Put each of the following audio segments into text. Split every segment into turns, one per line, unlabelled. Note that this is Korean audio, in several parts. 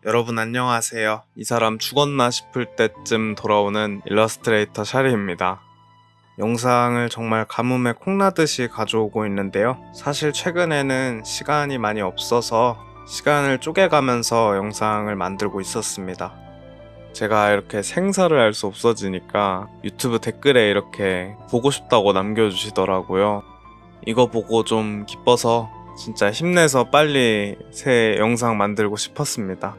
여러분 안녕하세요. 이 사람 죽었나 싶을 때쯤 돌아오는 일러스트레이터 샤리입니다. 영상을 정말 가뭄에 콩나듯이 가져오고 있는데요. 사실 최근에는 시간이 많이 없어서 시간을 쪼개가면서 영상을 만들고 있었습니다. 제가 이렇게 생사를 알 수 없어지니까 유튜브 댓글에 이렇게 보고 싶다고 남겨주시더라고요. 이거 보고 좀 기뻐서 진짜 힘내서 빨리 새 영상 만들고 싶었습니다.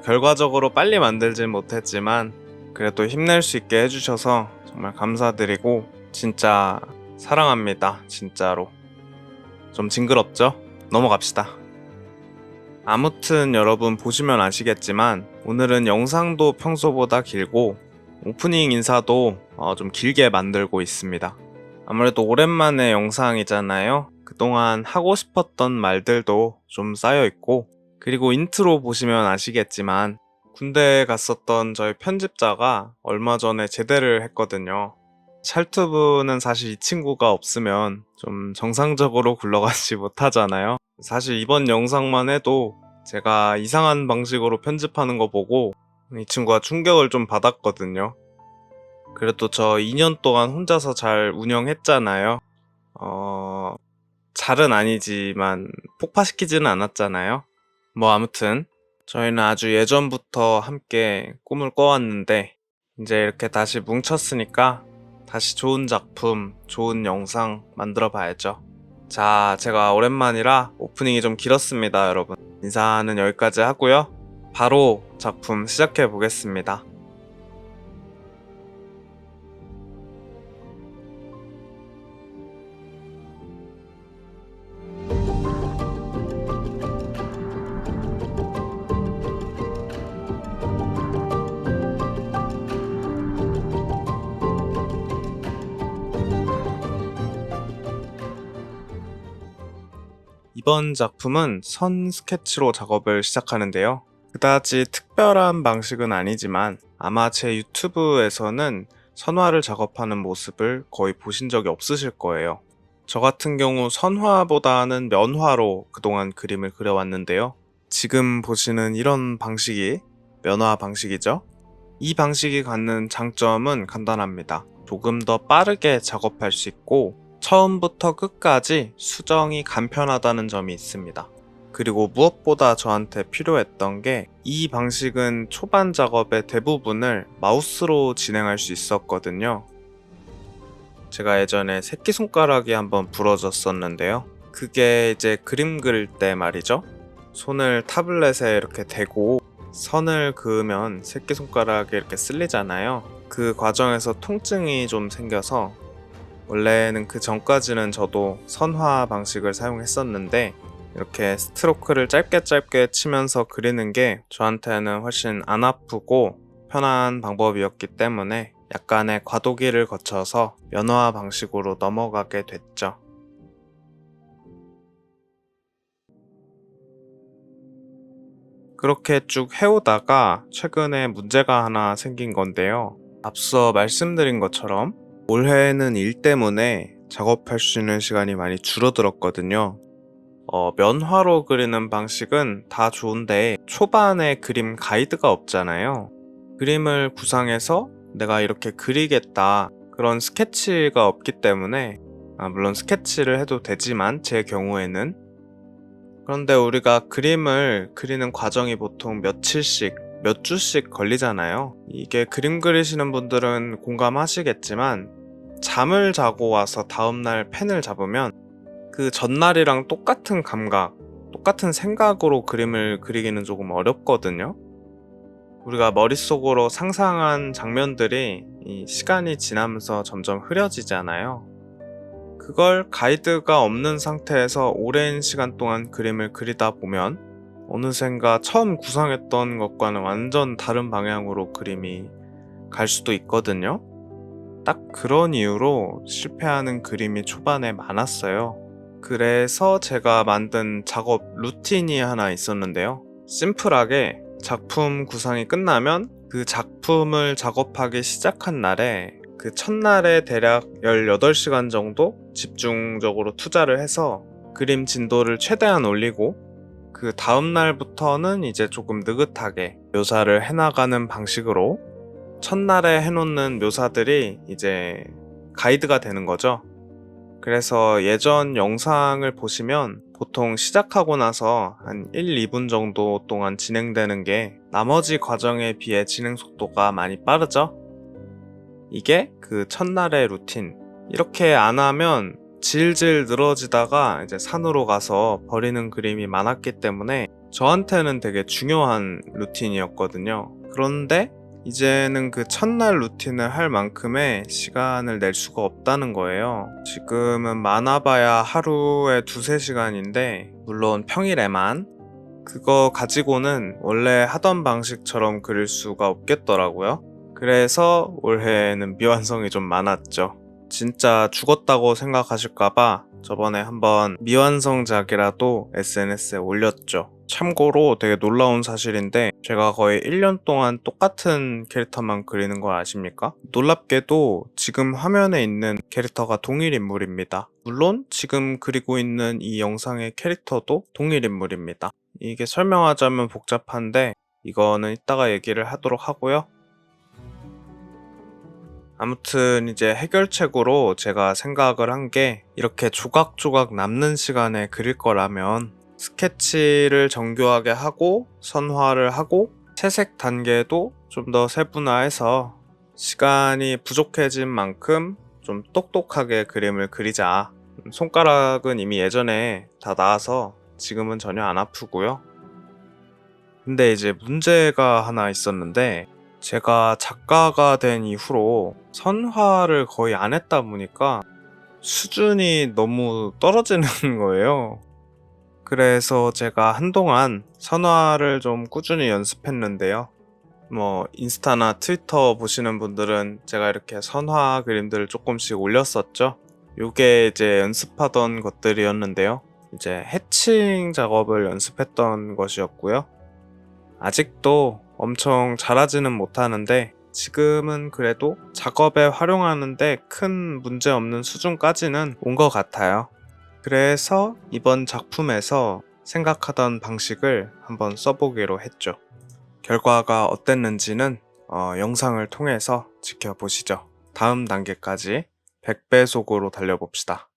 결과적으로 빨리 만들진 못했지만 그래도 힘낼 수 있게 해주셔서 정말 감사드리고 진짜 사랑합니다. 진짜로. 좀 징그럽죠? 넘어갑시다. 아무튼 여러분 보시면 아시겠지만 오늘은 영상도 평소보다 길고 오프닝 인사도 좀 길게 만들고 있습니다. 아무래도 오랜만에 영상이잖아요. 그동안 하고 싶었던 말들도 좀 쌓여있고, 그리고 인트로 보시면 아시겠지만 군대에 갔었던 저희 편집자가 얼마 전에 제대를 했거든요. 찰투브는 사실 이 친구가 없으면 좀 정상적으로 굴러가지 못하잖아요. 사실 이번 영상만 해도 제가 이상한 방식으로 편집하는 거 보고 이 친구가 충격을 좀 받았거든요. 그래도 저 2년 동안 혼자서 잘 운영했잖아요. 잘은 아니지만 폭파시키지는 않았잖아요. 아무튼 저희는 아주 예전부터 함께 꿈을 꿔왔는데 이제 이렇게 다시 뭉쳤으니까 다시 좋은 작품, 좋은 영상 만들어 봐야죠. 자, 제가 오랜만이라 오프닝이 좀 길었습니다, 여러분. 인사는 여기까지 하고요. 바로 작품 시작해 보겠습니다. 이번 작품은 선 스케치로 작업을 시작하는데요. 그다지 특별한 방식은 아니지만 아마 제 유튜브에서는 선화를 작업하는 모습을 거의 보신 적이 없으실 거예요. 저 같은 경우 선화보다는 면화로 그동안 그림을 그려왔는데요. 지금 보시는 이런 방식이 면화 방식이죠. 이 방식이 갖는 장점은 간단합니다. 조금 더 빠르게 작업할 수 있고 처음부터 끝까지 수정이 간편하다는 점이 있습니다. 그리고 무엇보다 저한테 필요했던 게 이 방식은 초반 작업의 대부분을 마우스로 진행할 수 있었거든요. 제가 예전에 새끼손가락이 한번 부러졌었는데요. 그게 이제 그림 그릴 때 말이죠. 손을 타블렛에 이렇게 대고 선을 그으면 새끼손가락이 이렇게 쓸리잖아요. 그 과정에서 통증이 좀 생겨서 원래는 그 전까지는 저도 선화 방식을 사용했었는데 이렇게 스트로크를 짧게 치면서 그리는 게 저한테는 훨씬 안 아프고 편한 방법이었기 때문에 약간의 과도기를 거쳐서 면화 방식으로 넘어가게 됐죠. 그렇게 쭉 해오다가 최근에 문제가 하나 생긴 건데요. 앞서 말씀드린 것처럼 올해는 일 때문에 작업할 수 있는 시간이 많이 줄어들었거든요. 면화로 그리는 방식은 다 좋은데 초반에 그림 가이드가 없잖아요. 그림을 구상해서 내가 이렇게 그리겠다 그런 스케치가 없기 때문에 물론 스케치를 해도 되지만 제 경우에는 그런데 우리가 그림을 그리는 과정이 보통 며칠씩 몇 주씩 걸리잖아요. 이게 그림 그리시는 분들은 공감하시겠지만 잠을 자고 와서 다음날 펜을 잡으면 그 전날이랑 똑같은 감각, 똑같은 생각으로 그림을 그리기는 조금 어렵거든요. 우리가 머릿속으로 상상한 장면들이 이 시간이 지나면서 점점 흐려지잖아요. 그걸 가이드가 없는 상태에서 오랜 시간 동안 그림을 그리다 보면 어느샌가 처음 구상했던 것과는 완전 다른 방향으로 그림이 갈 수도 있거든요. 딱 그런 이유로 실패하는 그림이 초반에 많았어요. 그래서 제가 만든 작업 루틴이 하나 있었는데요. 심플하게 작품 구상이 끝나면 그 작품을 작업하기 시작한 날에 그 첫날에 대략 18시간 정도 집중적으로 투자를 해서 그림 진도를 최대한 올리고 그 다음 날부터는 이제 조금 느긋하게 묘사를 해나가는 방식으로 첫날에 해놓는 묘사들이 이제 가이드가 되는 거죠. 그래서 예전 영상을 보시면 보통 시작하고 나서 한 1, 2분 정도 동안 진행되는 게 나머지 과정에 비해 진행 속도가 많이 빠르죠? 이게 그 첫날의 루틴. 이렇게 안 하면 질질 늘어지다가 이제 산으로 가서 버리는 그림이 많았기 때문에 저한테는 되게 중요한 루틴이었거든요. 그런데 이제는 그 첫날 루틴을 할 만큼의 시간을 낼 수가 없다는 거예요. 지금은 많아봐야 하루에 2~3시간인데, 물론 평일에만. 그거 가지고는 원래 하던 방식처럼 그릴 수가 없겠더라고요. 그래서 올해는 미완성이 좀 많았죠. 진짜 죽었다고 생각하실까봐 저번에 한번 미완성작이라도 SNS에 올렸죠. 참고로 되게 놀라운 사실인데 제가 거의 1년 동안 똑같은 캐릭터만 그리는 걸 아십니까? 놀랍게도 지금 화면에 있는 캐릭터가 동일 인물입니다. 물론 지금 그리고 있는 이 영상의 캐릭터도 동일 인물입니다. 이게 설명하자면 복잡한데 이거는 이따가 얘기를 하도록 하고요. 아무튼 이제 해결책으로 제가 생각을 한 게 이렇게 조각조각 남는 시간에 그릴 거라면 스케치를 정교하게 하고 선화를 하고 채색 단계도 좀 더 세분화해서 시간이 부족해진 만큼 좀 똑똑하게 그림을 그리자. 손가락은 이미 예전에 다 나아서 지금은 전혀 안 아프고요. 근데 이제 문제가 하나 있었는데 제가 작가가 된 이후로 선화를 거의 안 했다 보니까 수준이 너무 떨어지는 거예요. 그래서 제가 한동안 선화를 좀 꾸준히 연습했는데요. 뭐 인스타나 트위터 보시는 분들은 제가 이렇게 선화 그림들을 조금씩 올렸었죠. 요게 이제 연습하던 것들이었는데요. 이제 해칭 작업을 연습했던 것이었고요. 아직도 엄청 잘하지는 못하는데 지금은 그래도 작업에 활용하는데 큰 문제 없는 수준까지는 온 것 같아요. 그래서 이번 작품에서 생각하던 방식을 한번 써보기로 했죠. 결과가 어땠는지는 영상을 통해서 지켜보시죠. 다음 단계까지 100배속으로 달려봅시다.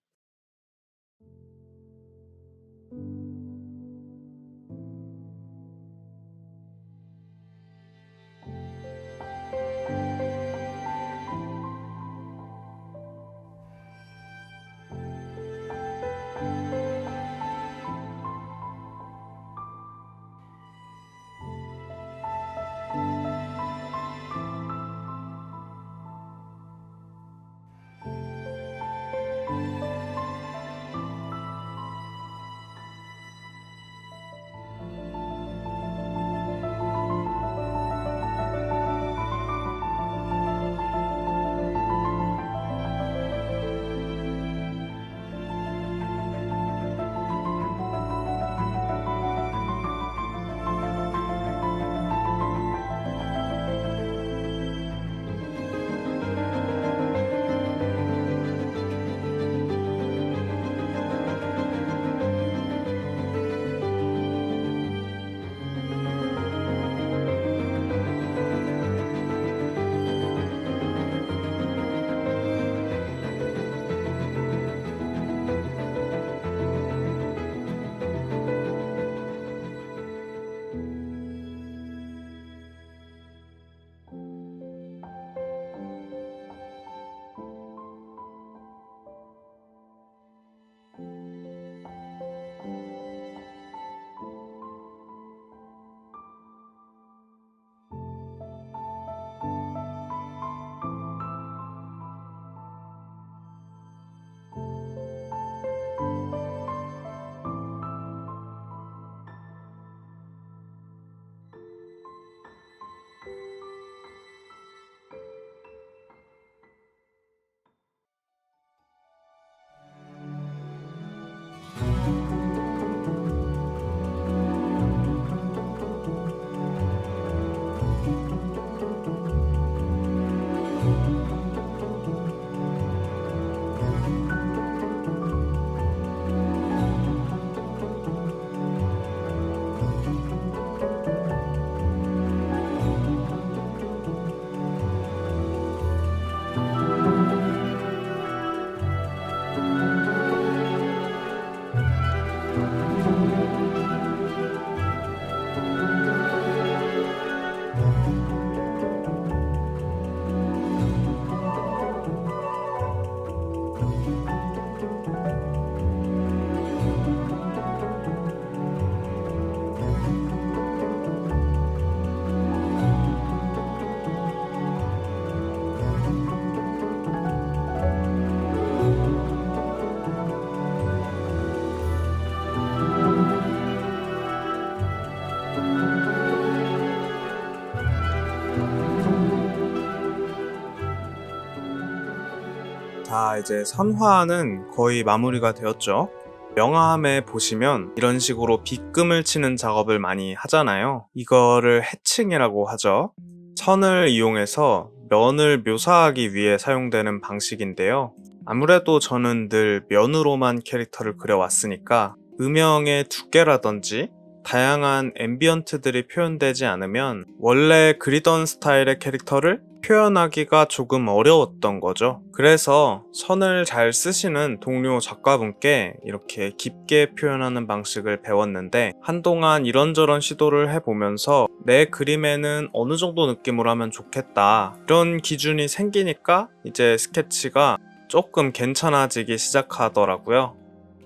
자, 이제 선화는 거의 마무리가 되었죠. 명화함에 보시면 이런 식으로 빗금을 치는 작업을 많이 하잖아요. 이거를 해칭이라고 하죠. 선을 이용해서 면을 묘사하기 위해 사용되는 방식인데요. 아무래도 저는 늘 면으로만 캐릭터를 그려왔으니까 음영의 두께라든지 다양한 앰비언트들이 표현되지 않으면 원래 그리던 스타일의 캐릭터를 표현하기가 조금 어려웠던 거죠. 그래서 선을 잘 쓰시는 동료 작가분께 이렇게 깊게 표현하는 방식을 배웠는데, 한동안 이런저런 시도를 해보면서 내 그림에는 어느 정도 느낌으로 하면 좋겠다, 이런 기준이 생기니까 이제 스케치가 조금 괜찮아지기 시작하더라고요.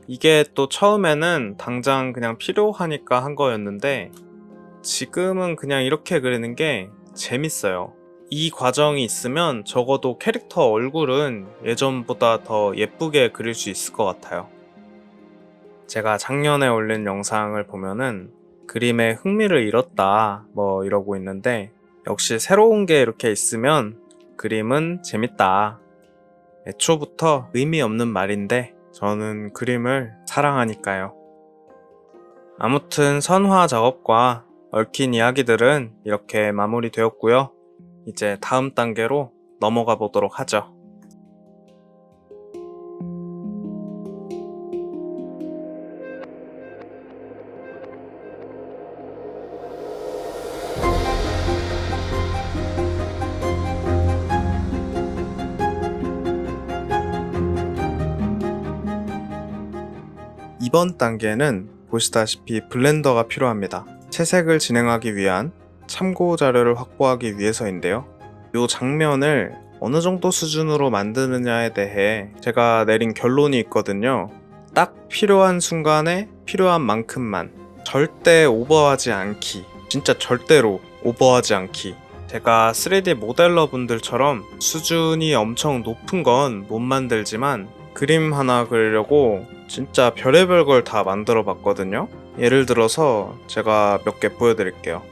이게 또 처음에는 당장 그냥 필요하니까 한 거였는데 지금은 그냥 이렇게 그리는 게 재밌어요. 이 과정이 있으면 적어도 캐릭터 얼굴은 예전보다 더 예쁘게 그릴 수 있을 것 같아요. 제가 작년에 올린 영상을 보면은 그림에 흥미를 잃었다 뭐 이러고 있는데, 역시 새로운 게 이렇게 있으면 그림은 재밌다. 애초부터 의미 없는 말인데 저는 그림을 사랑하니까요. 아무튼 선화 작업과 얽힌 이야기들은 이렇게 마무리되었고요. 이제 다음 단계로 넘어가 보도록 하죠. 이번 단계는 보시다시피 블렌더가 필요합니다. 채색을 진행하기 위한 참고 자료를 확보하기 위해서인데요. 이 장면을 어느 정도 수준으로 만드느냐에 대해 제가 내린 결론이 있거든요. 딱 필요한 순간에 필요한 만큼만, 절대 오버하지 않기, 진짜 절대로 오버하지 않기. 제가 3D 모델러 분들처럼 수준이 엄청 높은 건 못 만들지만 그림 하나 그리려고 진짜 별의별 걸 다 만들어 봤거든요. 예를 들어서 제가 몇 개 보여드릴게요.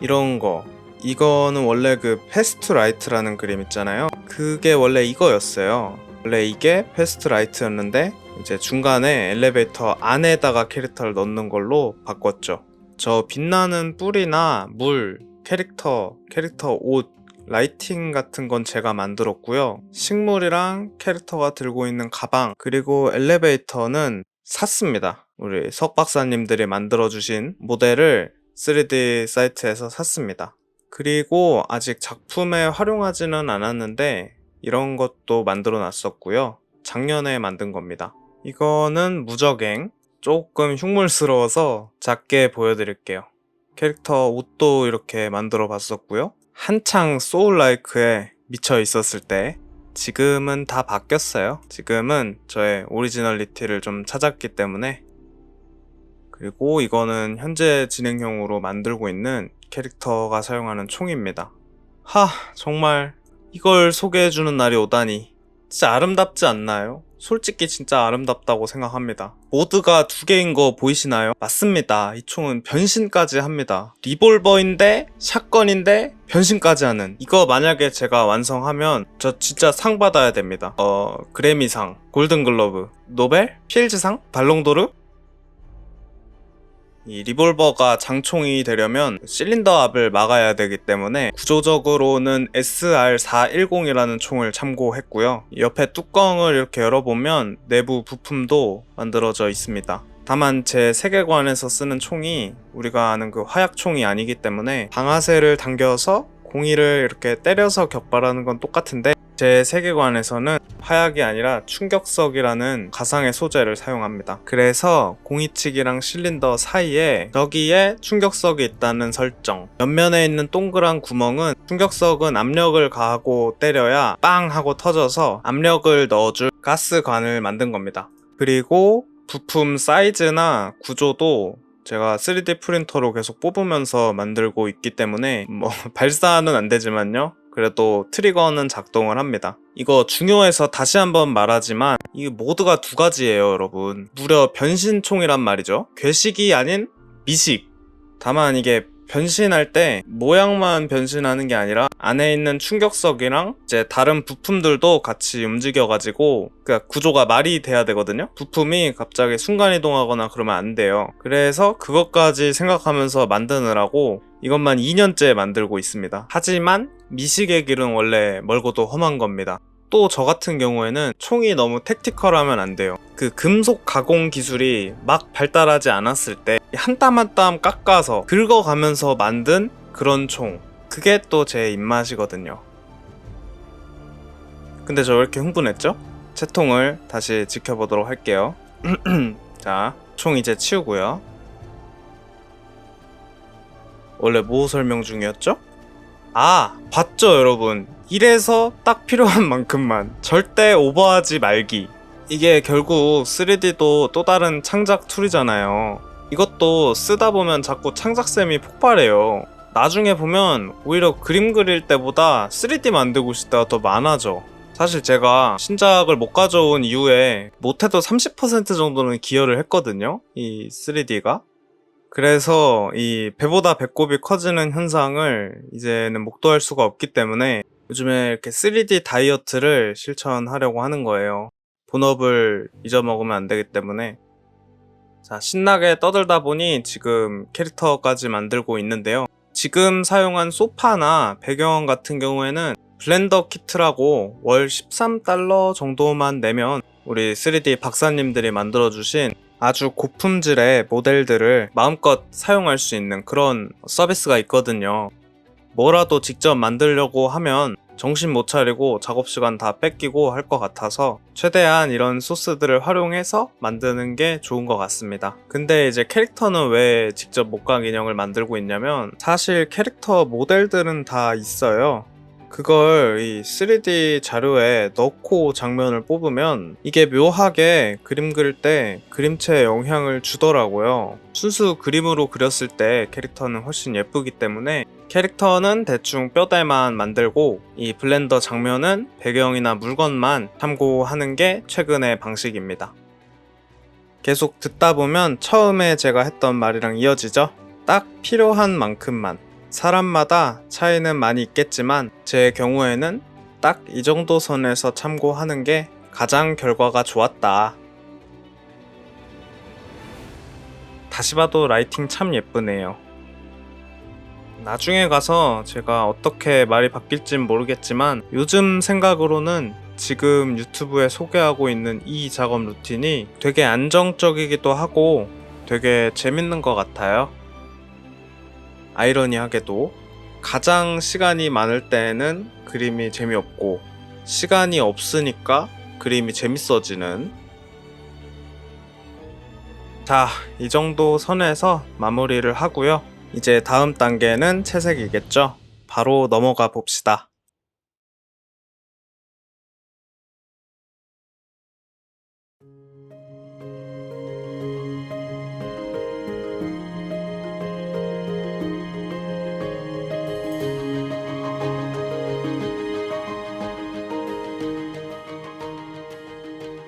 이런 거, 이거는 원래 그 패스트 라이트라는 그림 있잖아요. 그게 원래 이거였어요. 원래 이게 패스트 라이트였는데 이제 중간에 엘리베이터 안에다가 캐릭터를 넣는 걸로 바꿨죠. 저 빛나는 뿔이나 물, 캐릭터 옷, 라이팅 같은 건 제가 만들었고요. 식물이랑 캐릭터가 들고 있는 가방, 그리고 엘리베이터는 샀습니다. 우리 석 박사님들이 만들어주신 모델을 3D 사이트에서 샀습니다. 그리고 아직 작품에 활용하지는 않았는데 이런 것도 만들어 놨었고요. 작년에 만든 겁니다. 이거는 무적행, 조금 흉물스러워서 작게 보여드릴게요. 캐릭터 옷도 이렇게 만들어 봤었고요. 한창 소울라이크에 미쳐 있었을 때, 지금은 다 바뀌었어요. 지금은 저의 오리지널리티를 좀 찾았기 때문에. 그리고 이거는 현재 진행형으로 만들고 있는 캐릭터가 사용하는 총입니다. 정말 이걸 소개해주는 날이 오다니. 진짜 아름답지 않나요? 솔직히 진짜 아름답다고 생각합니다. 모드가 2개인 거 보이시나요? 맞습니다. 이 총은 변신까지 합니다. 리볼버인데 샷건인데 변신까지 하는, 이거 만약에 제가 완성하면 저 진짜 상 받아야 됩니다. 그래미상, 골든글러브, 노벨, 필즈상, 발롱도르? 이 리볼버가 장총이 되려면 실린더 앞을 막아야 되기 때문에 구조적으로는 SR410이라는 총을 참고했고요. 옆에 뚜껑을 이렇게 열어보면 내부 부품도 만들어져 있습니다. 다만 제 세계관에서 쓰는 총이 우리가 아는 그 화약총이 아니기 때문에 방아쇠를 당겨서 공이를 이렇게 때려서 격발하는 건 똑같은데, 제 세계관에서는 화약이 아니라 충격석이라는 가상의 소재를 사용합니다. 그래서 공이치기랑 실린더 사이에 여기에 충격석이 있다는 설정. 옆면에 있는 동그란 구멍은, 충격석은 압력을 가하고 때려야 빵 하고 터져서 압력을 넣어줄 가스관을 만든 겁니다. 그리고 부품 사이즈나 구조도 제가 3D 프린터로 계속 뽑으면서 만들고 있기 때문에 발사는 안 되지만요, 그래도 트리거는 작동을 합니다. 이거 중요해서 다시 한번 말하지만 이 모드가 2가지예요 여러분. 무려 변신총이란 말이죠. 괴식이 아닌 미식. 다만 이게 변신할 때 모양만 변신하는 게 아니라 안에 있는 충격석이랑 이제 다른 부품들도 같이 움직여가지고 그러니까 구조가 말이 돼야 되거든요. 부품이 갑자기 순간이동하거나 그러면 안 돼요. 그래서 그것까지 생각하면서 만드느라고 이것만 2년째 만들고 있습니다. 하지만 미식의 길은 원래 멀고도 험한 겁니다. 또 저 같은 경우에는 총이 너무 택티컬하면 안 돼요. 그 금속 가공 기술이 막 발달하지 않았을 때 한 땀 한 땀 깎아서 긁어가면서 만든 그런 총, 그게 또 제 입맛이거든요. 근데 저 왜 이렇게 흥분했죠? 채통을 다시 지켜보도록 할게요. 자, 총 이제 치우고요. 원래 뭐 설명 중이었죠? 아, 봤죠 여러분. 이래서 딱 필요한 만큼만, 절대 오버하지 말기. 이게 결국 3D도 또 다른 창작 툴이잖아요. 이것도 쓰다 보면 자꾸 창작샘이 폭발해요. 나중에 보면 오히려 그림 그릴 때보다 3D 만들고 싶을 때가 더 많아져. 사실 제가 신작을 못 가져온 이후에 못해도 30% 정도는 기여를 했거든요, 이 3D가. 그래서 이 배보다 배꼽이 커지는 현상을 이제는 목도할 수가 없기 때문에 요즘에 이렇게 3D 다이어트를 실천하려고 하는 거예요. 본업을 잊어먹으면 안 되기 때문에. 자, 신나게 떠들다 보니 지금 캐릭터까지 만들고 있는데요. 지금 사용한 소파나 배경 같은 경우에는 블렌더 키트라고 월 13달러 정도만 내면 우리 3D 박사님들이 만들어주신 아주 고품질의 모델들을 마음껏 사용할 수 있는 그런 서비스가 있거든요. 뭐라도 직접 만들려고 하면 정신 못 차리고 작업시간 다 뺏기고 할 것 같아서 최대한 이런 소스들을 활용해서 만드는 게 좋은 것 같습니다. 근데 이제 캐릭터는 왜 직접 목각 인형을 만들고 있냐면, 사실 캐릭터 모델들은 다 있어요. 그걸 이 3D 자료에 넣고 장면을 뽑으면 이게 묘하게 그림 그릴 때 그림체에 영향을 주더라고요. 순수 그림으로 그렸을 때 캐릭터는 훨씬 예쁘기 때문에 캐릭터는 대충 뼈대만 만들고 이 블렌더 장면은 배경이나 물건만 참고하는 게 최근의 방식입니다. 계속 듣다 보면 처음에 제가 했던 말이랑 이어지죠? 딱 필요한 만큼만. 사람마다 차이는 많이 있겠지만 제 경우에는 딱 이 정도 선에서 참고하는 게 가장 결과가 좋았다. 다시 봐도 라이팅 참 예쁘네요. 나중에 가서 제가 어떻게 말이 바뀔진 모르겠지만 요즘 생각으로는 지금 유튜브에 소개하고 있는 이 작업 루틴이 되게 안정적이기도 하고 되게 재밌는 것 같아요. 아이러니하게도 가장 시간이 많을 때는 그림이 재미없고 시간이 없으니까 그림이 재밌어지는. 자, 이 정도 선에서 마무리를 하고요. 이제 다음 단계는 채색이겠죠? 바로 넘어가 봅시다.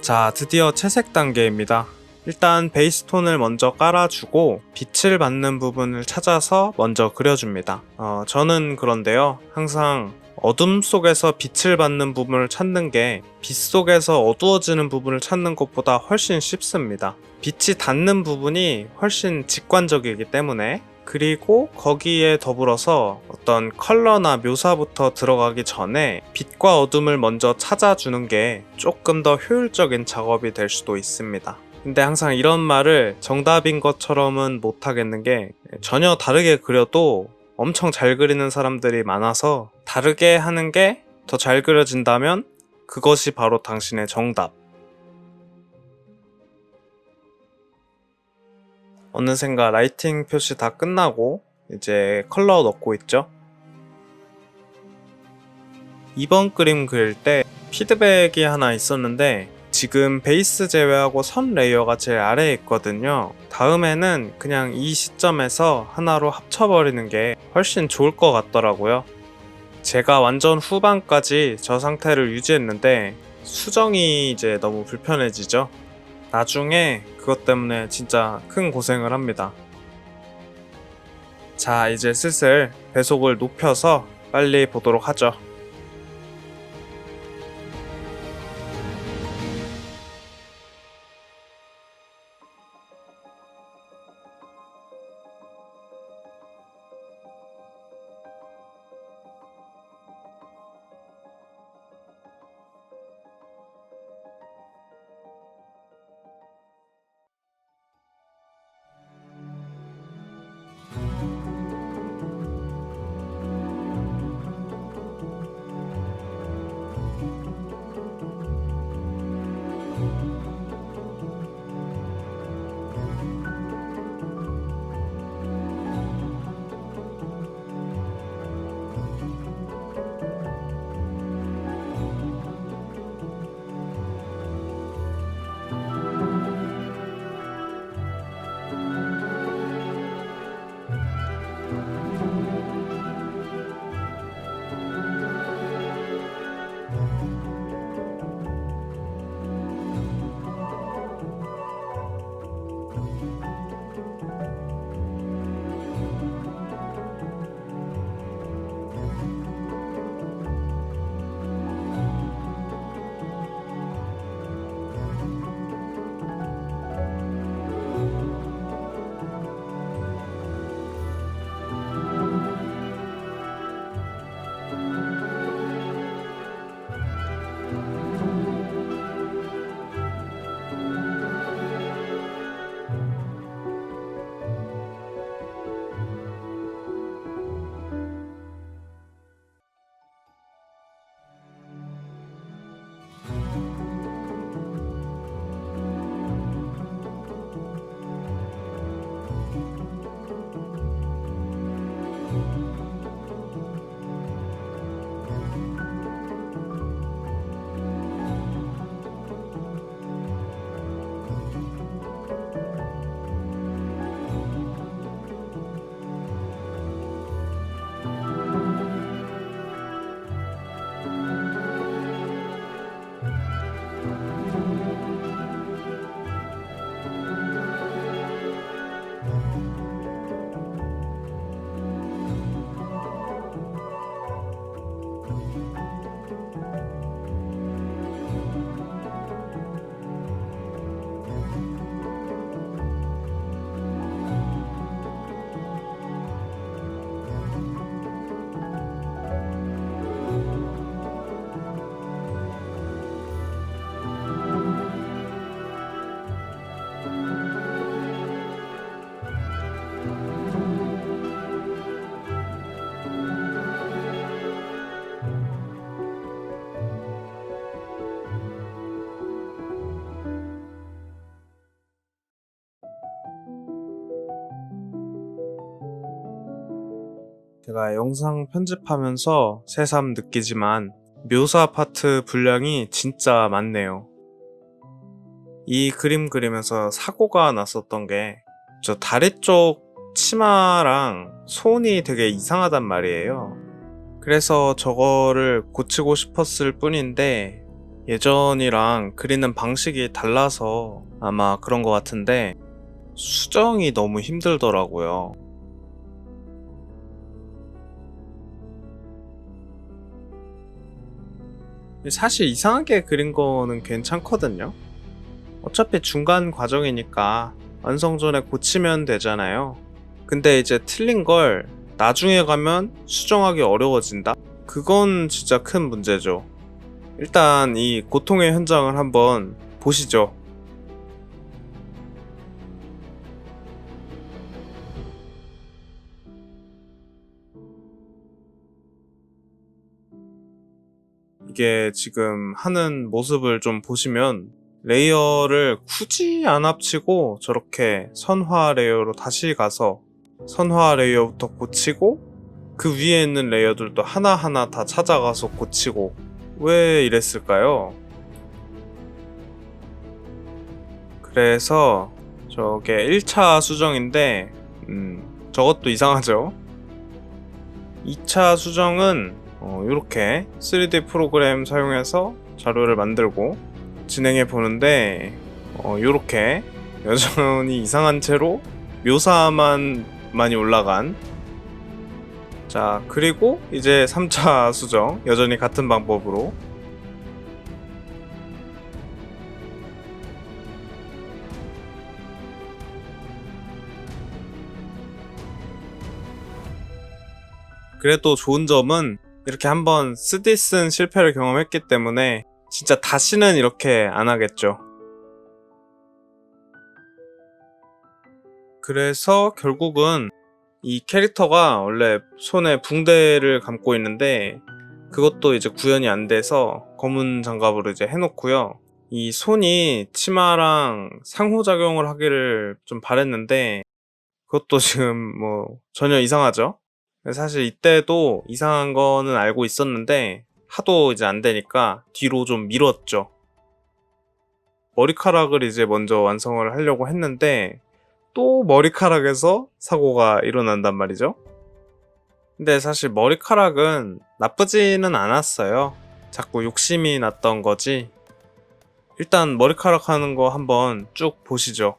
자, 드디어 채색 단계입니다. 일단 베이스 톤을 먼저 깔아주고 빛을 받는 부분을 찾아서 먼저 그려줍니다. 저는 그런데요, 항상 어둠 속에서 빛을 받는 부분을 찾는 게 빛 속에서 어두워지는 부분을 찾는 것보다 훨씬 쉽습니다. 빛이 닿는 부분이 훨씬 직관적이기 때문에. 그리고 거기에 더불어서 어떤 컬러나 묘사부터 들어가기 전에 빛과 어둠을 먼저 찾아주는 게 조금 더 효율적인 작업이 될 수도 있습니다. 근데 항상 이런 말을 정답인 것처럼은 못하겠는 게, 전혀 다르게 그려도 엄청 잘 그리는 사람들이 많아서 다르게 하는 게 더 잘 그려진다면 그것이 바로 당신의 정답. 어느샌가 라이팅 표시 다 끝나고 이제 컬러 넣고 있죠. 이번 그림 그릴 때 피드백이 하나 있었는데 지금 베이스 제외하고 선 레이어가 제일 아래에 있거든요. 다음에는 그냥 이 시점에서 하나로 합쳐버리는 게 훨씬 좋을 것 같더라고요. 제가 완전 후반까지 저 상태를 유지했는데 수정이 이제 너무 불편해지죠. 나중에 그것 때문에 진짜 큰 고생을 합니다. 자, 이제 슬슬 배속을 높여서 빨리 보도록 하죠. 제가 영상 편집하면서 새삼 느끼지만 묘사 파트 분량이 진짜 많네요. 이 그림 그리면서 사고가 났었던 게 저 다리 쪽 치마랑 손이 되게 이상하단 말이에요. 그래서 저거를 고치고 싶었을 뿐인데 예전이랑 그리는 방식이 달라서 아마 그런 것 같은데 수정이 너무 힘들더라고요. 사실 이상하게 그린 거는 괜찮거든요. 어차피 중간 과정이니까 완성 전에 고치면 되잖아요. 근데 이제 틀린 걸 나중에 가면 수정하기 어려워진다? 그건 진짜 큰 문제죠. 일단 이 고통의 현장을 한번 보시죠. 이게 지금 하는 모습을 좀 보시면 레이어를 굳이 안 합치고 저렇게 선화 레이어로 다시 가서 선화 레이어부터 고치고 그 위에 있는 레이어들도 하나하나 다 찾아가서 고치고 왜 이랬을까요? 그래서 저게 1차 수정인데 저것도 이상하죠? 2차 수정은 이렇게 3D 프로그램 사용해서 자료를 만들고 진행해 보는데 이렇게 여전히 이상한 채로 묘사만 많이 올라간 자, 그리고 이제 3차 수정 여전히 같은 방법으로. 그래도 좋은 점은 이렇게 한번 쓰디쓴 실패를 경험했기 때문에 진짜 다시는 이렇게 안 하겠죠. 그래서 결국은 이 캐릭터가 원래 손에 붕대를 감고 있는데 그것도 이제 구현이 안 돼서 검은 장갑으로 이제 해놓고요. 이 손이 치마랑 상호작용을 하기를 좀 바랬는데 그것도 지금 뭐 전혀 이상하죠. 사실 이때도 이상한 거는 알고 있었는데 하도 이제 안 되니까 뒤로 좀 미뤘죠. 머리카락을 이제 먼저 완성을 하려고 했는데 또 머리카락에서 사고가 일어난단 말이죠. 근데 사실 머리카락은 나쁘지는 않았어요. 자꾸 욕심이 났던 거지. 일단 머리카락 하는 거 한번 쭉 보시죠.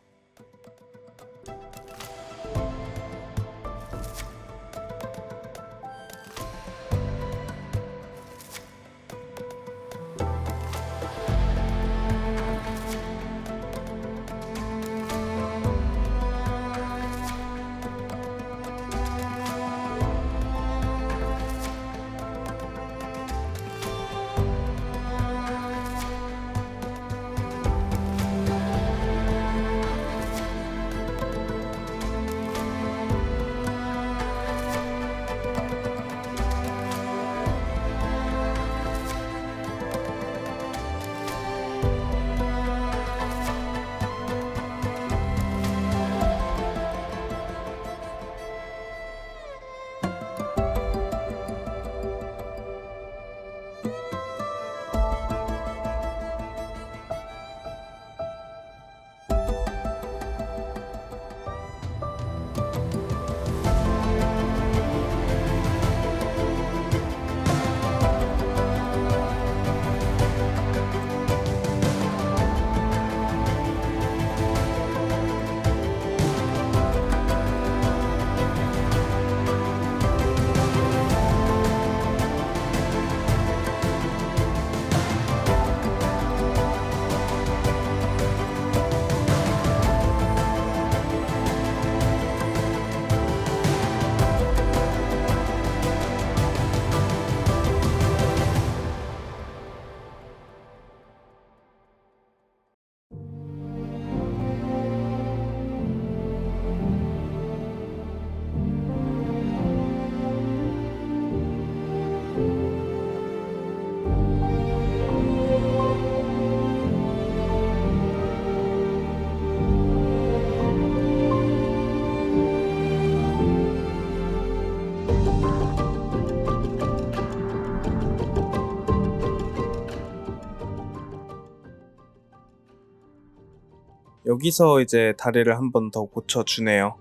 여기서 이제 다리를 한 번 더 고쳐주네요.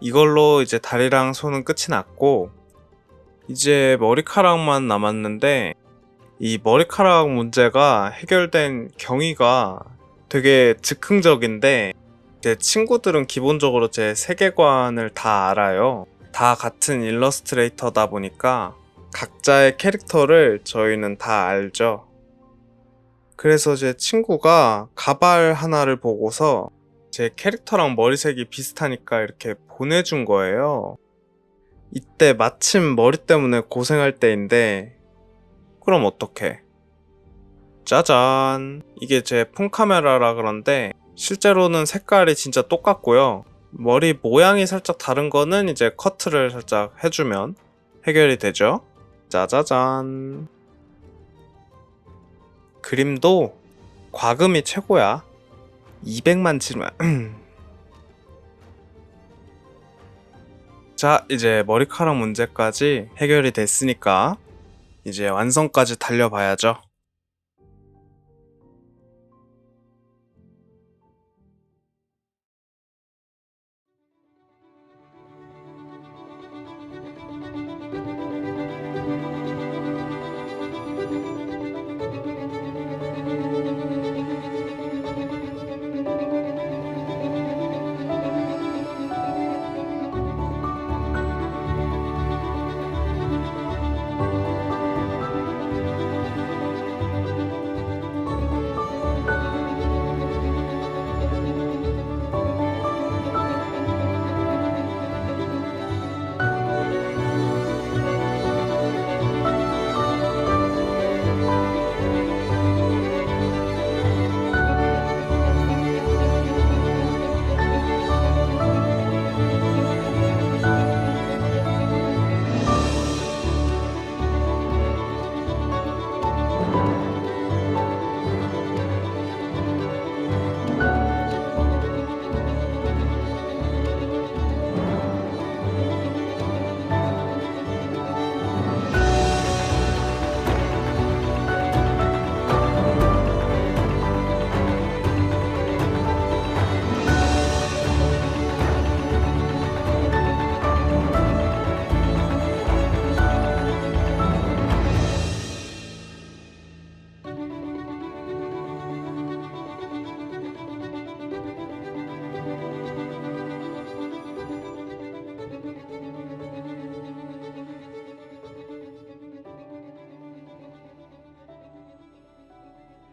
이걸로 이제 다리랑 손은 끝이 났고 이제 머리카락만 남았는데 이 머리카락 문제가 해결된 경위가 되게 즉흥적인데 제 친구들은 기본적으로 제 세계관을 다 알아요. 다 같은 일러스트레이터다 보니까 각자의 캐릭터를 저희는 다 알죠. 그래서 제 친구가 가발 하나를 보고서 제 캐릭터랑 머리색이 비슷하니까 이렇게 보내준 거예요. 이때 마침 머리 때문에 고생할 때인데 그럼 어떡해? 짜잔! 이게 제 폰카메라라 그런데 실제로는 색깔이 진짜 똑같고요. 머리 모양이 살짝 다른 거는 이제 커트를 살짝 해주면 해결이 되죠. 짜자잔! 그림도 과금이 최고야. 200만 치면 자, 이제 머리카락 문제까지 해결이 됐으니까 이제 완성까지 달려봐야죠.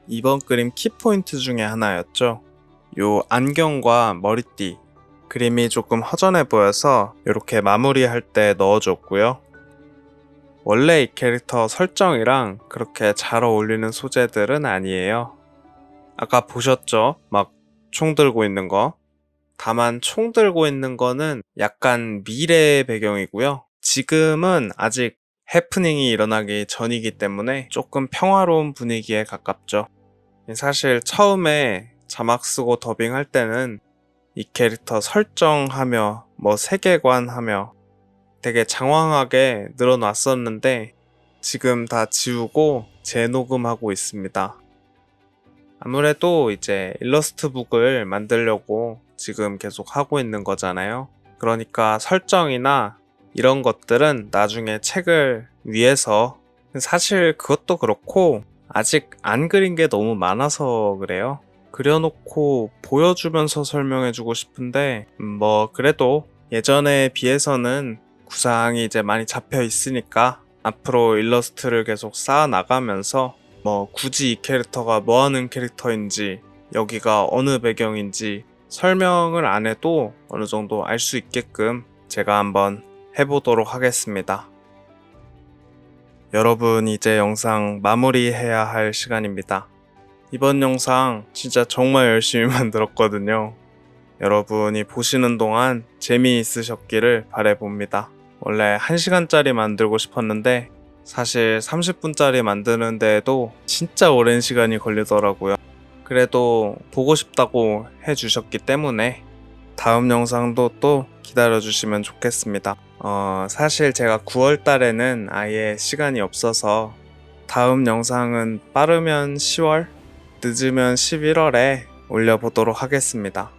이번 그림 키포인트 중에 하나였죠. 요 안경과 머리띠, 그림이 조금 허전해 보여서 이렇게 마무리할 때 넣어줬고요. 원래 이 캐릭터 설정이랑 그렇게 잘 어울리는 소재들은 아니에요. 아까 보셨죠? 막 총 들고 있는 거. 다만 총 들고 있는 거는 약간 미래의 배경이고요. 지금은 아직 해프닝이 일어나기 전이기 때문에 조금 평화로운 분위기에 가깝죠. 사실 처음에 자막 쓰고 더빙할 때는 이 캐릭터 설정하며 뭐 세계관 하며 되게 장황하게 늘어놨었는데 지금 다 지우고 재녹음하고 있습니다. 아무래도 이제 일러스트북을 만들려고 지금 계속 하고 있는 거잖아요. 그러니까 설정이나 이런 것들은 나중에 책을 위해서, 사실 그것도 그렇고 아직 안 그린 게 너무 많아서 그래요. 그려놓고 보여주면서 설명해주고 싶은데 뭐 그래도 예전에 비해서는 구상이 이제 많이 잡혀 있으니까 앞으로 일러스트를 계속 쌓아 나가면서 뭐 굳이 이 캐릭터가 뭐 하는 캐릭터인지 여기가 어느 배경인지 설명을 안 해도 어느 정도 알 수 있게끔 제가 한번 해보도록 하겠습니다. 여러분, 이제 영상 마무리해야 할 시간입니다. 이번 영상 진짜 정말 열심히 만들었거든요. 여러분이 보시는 동안 재미있으셨기를 바라봅니다. 원래 1시간짜리 만들고 싶었는데 사실 30분짜리 만드는데도 진짜 오랜 시간이 걸리더라고요. 그래도 보고 싶다고 해주셨기 때문에 다음 영상도 또 기다려주시면 좋겠습니다. 사실 제가 9월 달에는 아예 시간이 없어서 다음 영상은 빠르면 10월, 늦으면 11월에 올려보도록 하겠습니다.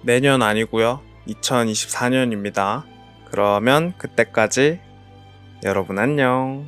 내년 아니고요. 2024년입니다. 그러면 그때까지 여러분 안녕.